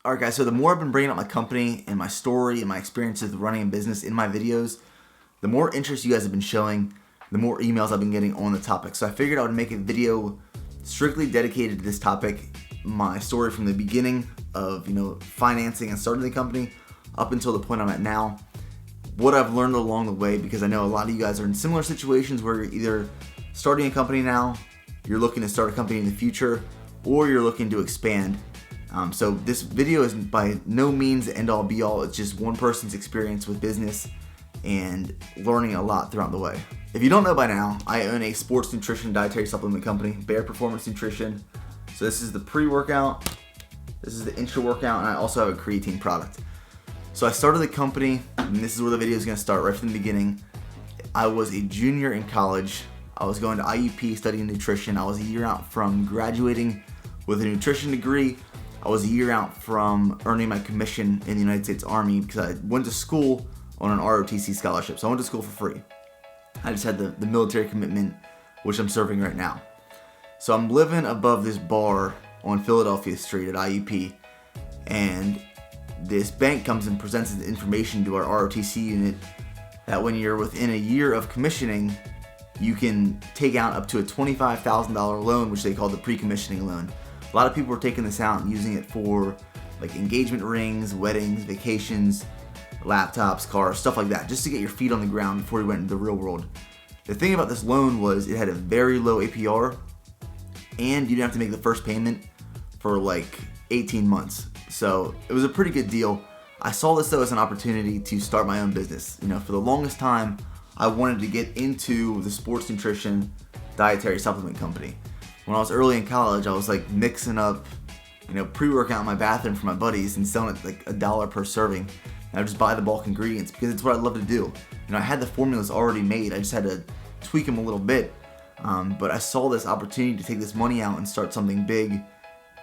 Alright guys, so the more I've been bringing up my company and my story and my experiences with running a business in my videos, the more interest you guys have been showing, the more emails I've been getting on the topic. So I figured I would make a video strictly dedicated to this topic, my story from the beginning of, financing and starting the company up until the point I'm at now, what I've learned along the way, because I know a lot of you guys are in similar situations where you're either starting a company now, you're looking to start a company in the future, or you're looking to expand. So this video is by no means the end all be all. It's just one person's experience with business and learning a lot throughout the way. If you don't know by now, I own a sports nutrition dietary supplement company, Bear Performance Nutrition. So this is the pre-workout, this is the intra-workout, and I also have a creatine product. So I started the company, and this is where the video is going to start right from the beginning. I was a junior in college. I was going to IUP studying nutrition. I was a year out from graduating with a nutrition degree. I was a year out from earning my commission in the United States Army because I went to school on an ROTC scholarship. So I went to school for free. I just had the military commitment, which I'm serving right now. So I'm living above this bar on Philadelphia Street at IUP, and this bank comes and presents the information to our ROTC unit that when you're within a year of commissioning, you can take out up to a $25,000 loan, which they call the pre-commissioning loan. A lot of people are taking this out and using it for like engagement rings, weddings, vacations, laptops, cars, stuff like that, just to get your feet on the ground before you went into the real world. The thing about this loan was it had a very low APR, and you didn't have to make the first payment for like 18 months. So it was a pretty good deal. I saw this though as an opportunity to start my own business. For the longest time, I wanted to get into the sports nutrition dietary supplement company. When I was early in college, I was like mixing up, pre-workout in my bathroom for my buddies and selling it like $1 per serving. And I would just buy the bulk ingredients because it's what I love to do. I had the formulas already made. I just had to tweak them a little bit. But I saw this opportunity to take this money out and start something big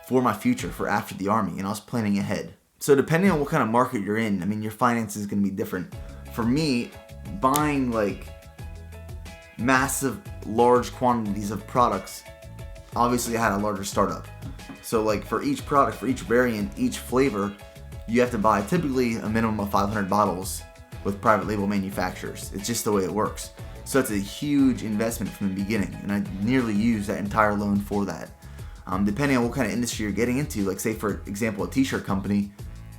for my future, for after the Army, and I was planning ahead. So depending on what kind of market you're in, your finances is going to be different. For me, buying like massive, large quantities of products, obviously I had a larger startup. So like for each product, for each variant, each flavor, you have to buy typically a minimum of 500 bottles with private label manufacturers. It's just the way it works. So it's a huge investment from the beginning, and I nearly used that entire loan for that. Depending on what kind of industry you're getting into, like say for example a t-shirt company,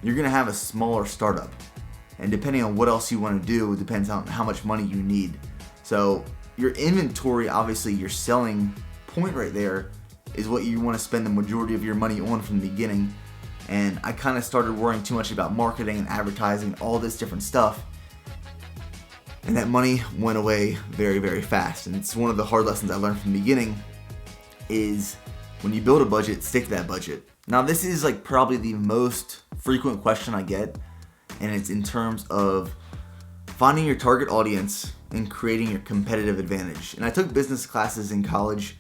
you're going to have a smaller startup. And depending on what else you want to do, depends on how much money you need. So your inventory, obviously your selling point right there, is what you want to spend the majority of your money on from the beginning. And I kind of started worrying too much about marketing and advertising, all this different stuff. And that money went away very, very fast. And it's one of the hard lessons I learned from the beginning is when you build a budget, stick to that budget. Now this is like probably the most frequent question I get, and it's in terms of finding your target audience and creating your competitive advantage. And I took business classes in college.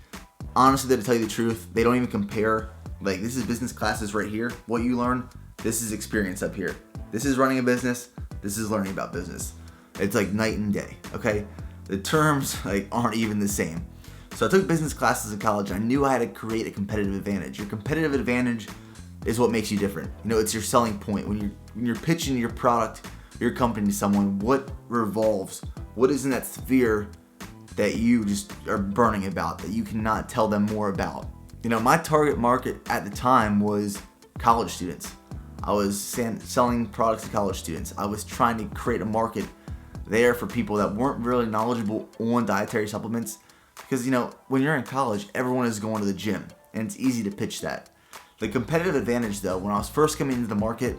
Honestly, to tell you the truth, they don't even compare. Like this is business classes right here. What you learn, this is experience up here. This is running a business. This is learning about business. It's like night and day, okay? The terms like aren't even the same. So I took business classes in college. I knew I had to create a competitive advantage. Your competitive advantage is what makes you different. It's your selling point. When you're pitching your product, your company to someone, what revolves? What is in that sphere that you just are burning about, that you cannot tell them more about? My target market at the time was college students. I was selling products to college students. I was trying to create a market there for people that weren't really knowledgeable on dietary supplements. Because, when you're in college, everyone is going to the gym, and it's easy to pitch that. The competitive advantage, though, when I was first coming into the market,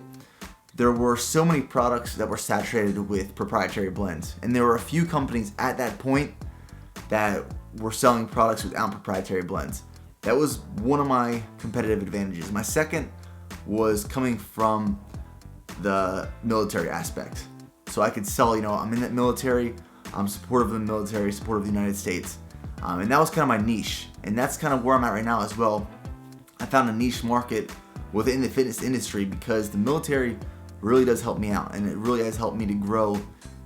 there were so many products that were saturated with proprietary blends. And there were a few companies at that point that were selling products without proprietary blends. That was one of my competitive advantages. My second was coming from the military aspect. So I could sell, I'm in that military, I'm supportive of the military, supportive of the United States. And that was kind of my niche. And that's kind of where I'm at right now as well. I found a niche market within the fitness industry because the military really does help me out. And it really has helped me to grow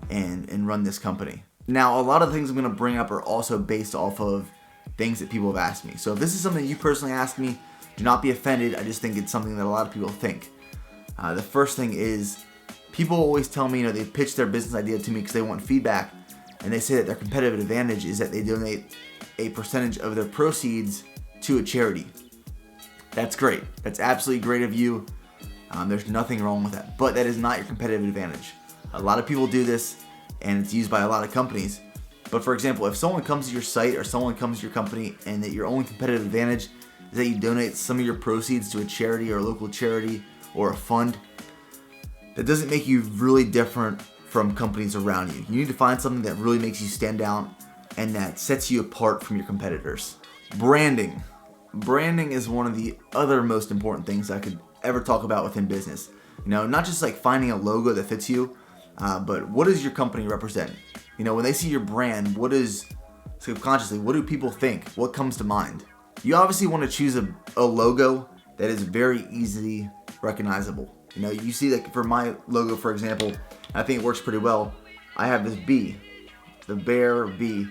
and run this company. Now, a lot of the things I'm going to bring up are also based off of things that people have asked me. So if this is something you personally asked me, do not be offended. I just think it's something that a lot of people think. The first thing is, people always tell me, they pitch their business idea to me because they want feedback, and they say that their competitive advantage is that they donate a percentage of their proceeds to a charity. That's great. That's absolutely great of you. There's nothing wrong with that, but that is not your competitive advantage. A lot of people do this, and it's used by a lot of companies. But for example, if someone comes to your site or someone comes to your company and that your only competitive advantage is that you donate some of your proceeds to a charity or a local charity or a fund, that doesn't make you really different from companies around you. You need to find something that really makes you stand out and that sets you apart from your competitors. Branding. Branding is one of the other most important things I could ever talk about within business. Not just like finding a logo that fits you, but what does your company represent? When they see your brand, what do people think? What comes to mind? You obviously want to choose a logo that is very easily recognizable. You see, like for my logo, for example, I think it works pretty well. I have this bee, the bear bee,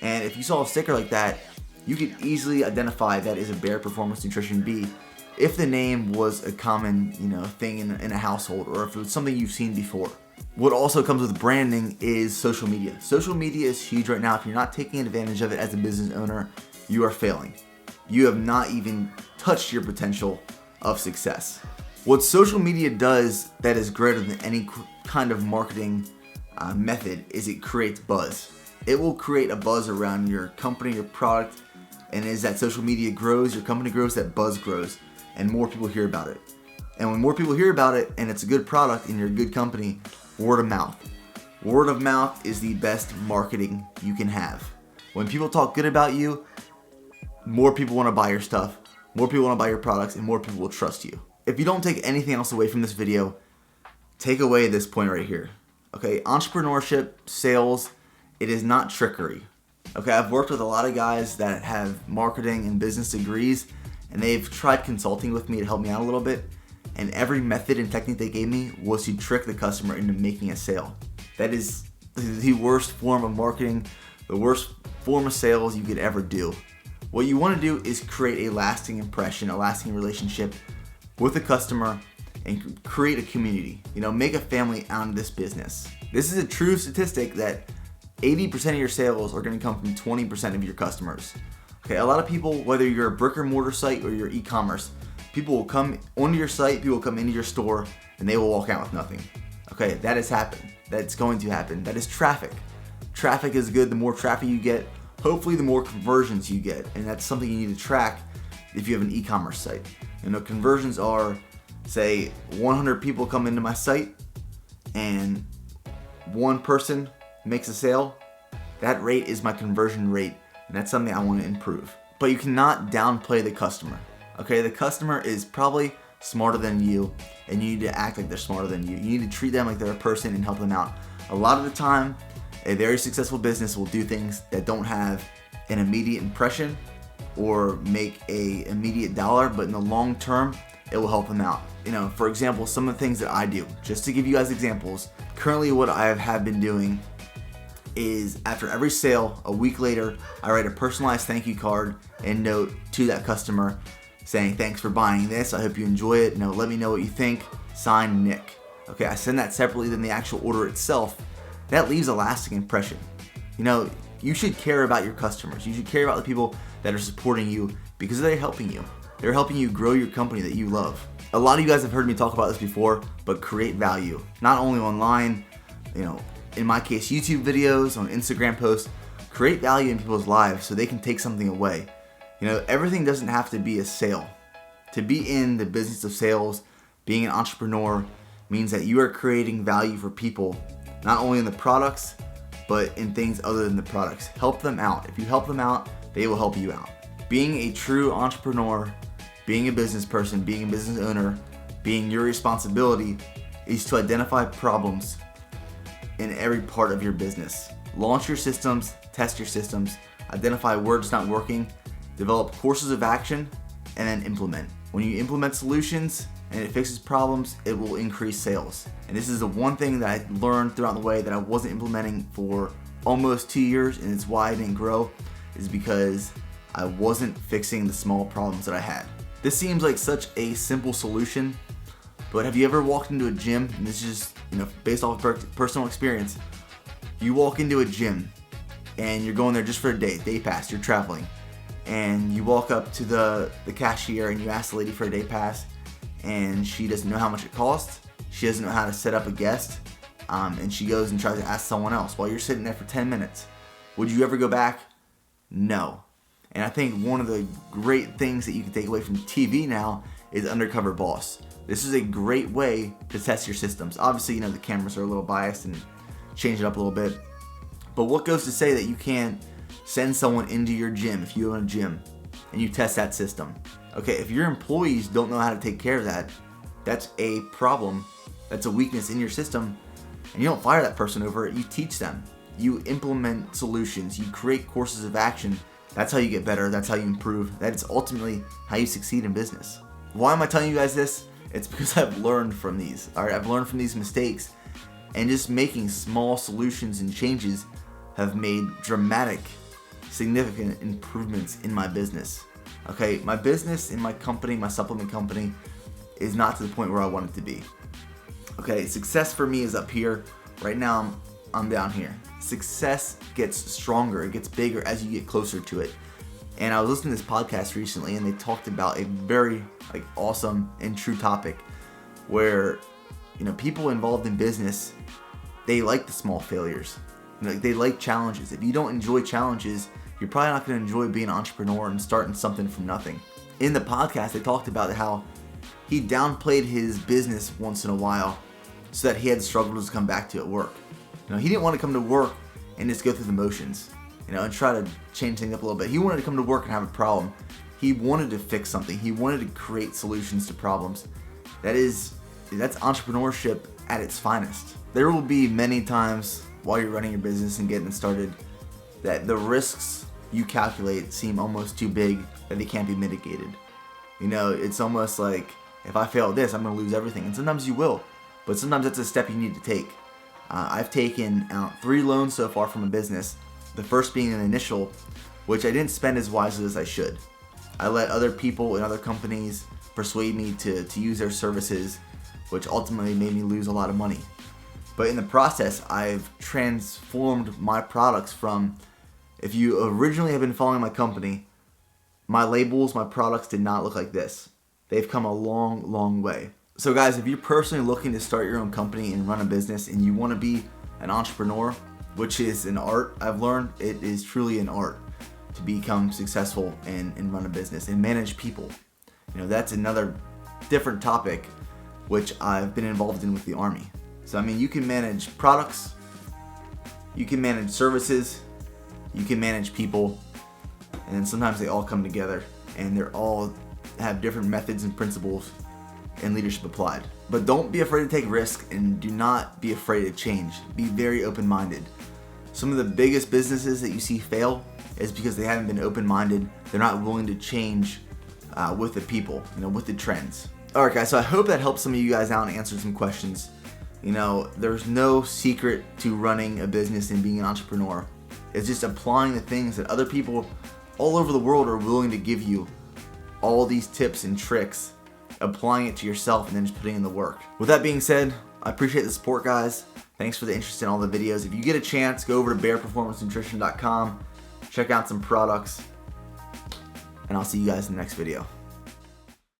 and if you saw a sticker like that, you could easily identify that is a Bear Performance Nutrition bee if the name was a common, thing in a household, or if it was something you've seen before. What also comes with branding is social media. Social media is huge right now. If you're not taking advantage of it as a business owner, you are failing. You have not even touched your potential of success. What social media does that is greater than any kind of marketing method is it creates buzz. It will create a buzz around your company, your product, and as that social media grows, your company grows, that buzz grows, and more people hear about it. And when more people hear about it and it's a good product and you're a good company, word of mouth. Word of mouth is the best marketing you can have. When people talk good about you, more people want to buy your stuff, more people want to buy your products, and more people will trust you. If you don't take anything else away from this video, take away this point right here. Okay, entrepreneurship, sales, it is not trickery. Okay, I've worked with a lot of guys that have marketing and business degrees, and they've tried consulting with me to help me out a little bit, and every method and technique they gave me was to trick the customer into making a sale. That is the worst form of marketing, the worst form of sales you could ever do. What you want to do is create a lasting impression, a lasting relationship with the customer, and create a community. Make a family out of this business. This is a true statistic that 80% of your sales are going to come from 20% of your customers. Okay, a lot of people, whether you're a brick and mortar site or you're e-commerce, people will come onto your site, people will come into your store, and they will walk out with nothing. Okay, that has happened. That's going to happen. That is traffic. Traffic is good. The more traffic you get, hopefully the more conversions you get, and that's something you need to track if you have an e-commerce site. Conversions are, say, 100 people come into my site and one person makes a sale. That rate is my conversion rate, and that's something I want to improve. But you cannot downplay the customer. Okay, the customer is probably smarter than you, and you need to act like they're smarter than you. You need to treat them like they're a person and help them out. A lot of the time, a very successful business will do things that don't have an immediate impression or make a immediate dollar, but in the long term, it will help them out. For example, some of the things that I do, just to give you guys examples, currently what I have been doing is after every sale, a week later, I write a personalized thank you card and note to that customer saying, thanks for buying this. I hope you enjoy it. Let me know what you think. Signed, Nick. Okay, I send that separately than the actual order itself. That leaves a lasting impression. You should care about your customers. You should care about the people that are supporting you because they're helping you. They're helping you grow your company that you love. A lot of you guys have heard me talk about this before, but create value. Not only online, in my case, YouTube videos, on Instagram posts. Create value in people's lives so they can take something away. Everything doesn't have to be a sale. To be in the business of sales, being an entrepreneur, means that you are creating value for people, not only in the products, but in things other than the products. Help them out. If you help them out, they will help you out. Being a true entrepreneur, being a business person, being a business owner, being your responsibility is to identify problems in every part of your business. Launch your systems, test your systems, identify where it's not working, develop courses of action, and then implement. When you implement solutions and it fixes problems, it will increase sales. And this is the one thing that I learned throughout the way that I wasn't implementing for almost 2 years, and it's why I didn't grow, is because I wasn't fixing the small problems that I had. This seems like such a simple solution, But have you ever walked into a gym, and this is just, based off of personal experience, you walk into a gym and you're going there just for a day pass, you're traveling, and you walk up to the cashier and you ask the lady for a day pass, and she doesn't know how much it costs, she doesn't know how to set up a guest, and she goes and tries to ask someone else while you're sitting there for 10 minutes. Would you ever go back? No. And I think one of the great things that you can take away from TV now is Undercover Boss. This is a great way to test your systems. Obviously, the cameras are a little biased and change it up a little bit. But what goes to say that you can't send someone into your gym if you own a gym and you test that system? Okay, if your employees don't know how to take care of that, that's a problem. That's a weakness in your system. And you don't fire that person over it. You teach them. You implement solutions. You create courses of action. That's how you get better. That's how you improve. That's ultimately how you succeed in business. Why am I telling you guys this? It's because I've learned from these. All right, I've learned from these mistakes, and just making small solutions and changes have made dramatic, significant improvements in my business. Okay, my business in my company, my supplement company, is not to the point where I want it to be. Okay, success for me is up here. Right now, I'm down here. Success gets stronger, it gets bigger as you get closer to it. And I was listening to this podcast recently, and they talked about a very awesome and true topic where people involved in business, they like the small failures. They like challenges. If you don't enjoy challenges, you're probably not going to enjoy being an entrepreneur and starting something from nothing. In the podcast, they talked about how he downplayed his business once in a while so that he had struggles to come back to at work. He didn't want to come to work and just go through the motions, and try to change things up a little bit. He wanted to come to work and have a problem. He wanted to fix something. He wanted to create solutions to problems. That's entrepreneurship at its finest. There will be many times while you're running your business and getting started that the risks you calculate seem almost too big that they can't be mitigated. It's almost like, if I fail at this, I'm going to lose everything. And sometimes you will, but sometimes that's a step you need to take. I've taken out 3 loans so far from a business. The first being an initial, which I didn't spend as wisely as I should. I let other people and other companies persuade me to use their services, which ultimately made me lose a lot of money. But in the process, I've transformed my products from, if you originally have been following my company, my labels, my products did not look like this. They've come a long, long way. So guys, if you're personally looking to start your own company and run a business and you want to be an entrepreneur, which is an art, I've learned it is truly an art to become successful and run a business and manage people. That's another different topic which I've been involved in with the Army. So you can manage products, you can manage services, you can manage people, and then sometimes they all come together and they're all have different methods and principles and leadership applied. But don't be afraid to take risks, and do not be afraid to change. Be very open-minded. Some of the biggest businesses that you see fail is because they haven't been open-minded. They're not willing to change with the people, with the trends. Alright guys, so I hope that helps some of you guys out and answered some questions. There's no secret to running a business and being an entrepreneur. It's just applying the things that other people all over the world are willing to give you. All these tips and tricks, applying it to yourself, and then just putting in the work. With that being said, I appreciate the support, guys. Thanks for the interest in all the videos. If you get a chance, go over to bearperformancenutrition.com, check out some products, and I'll see you guys in the next video.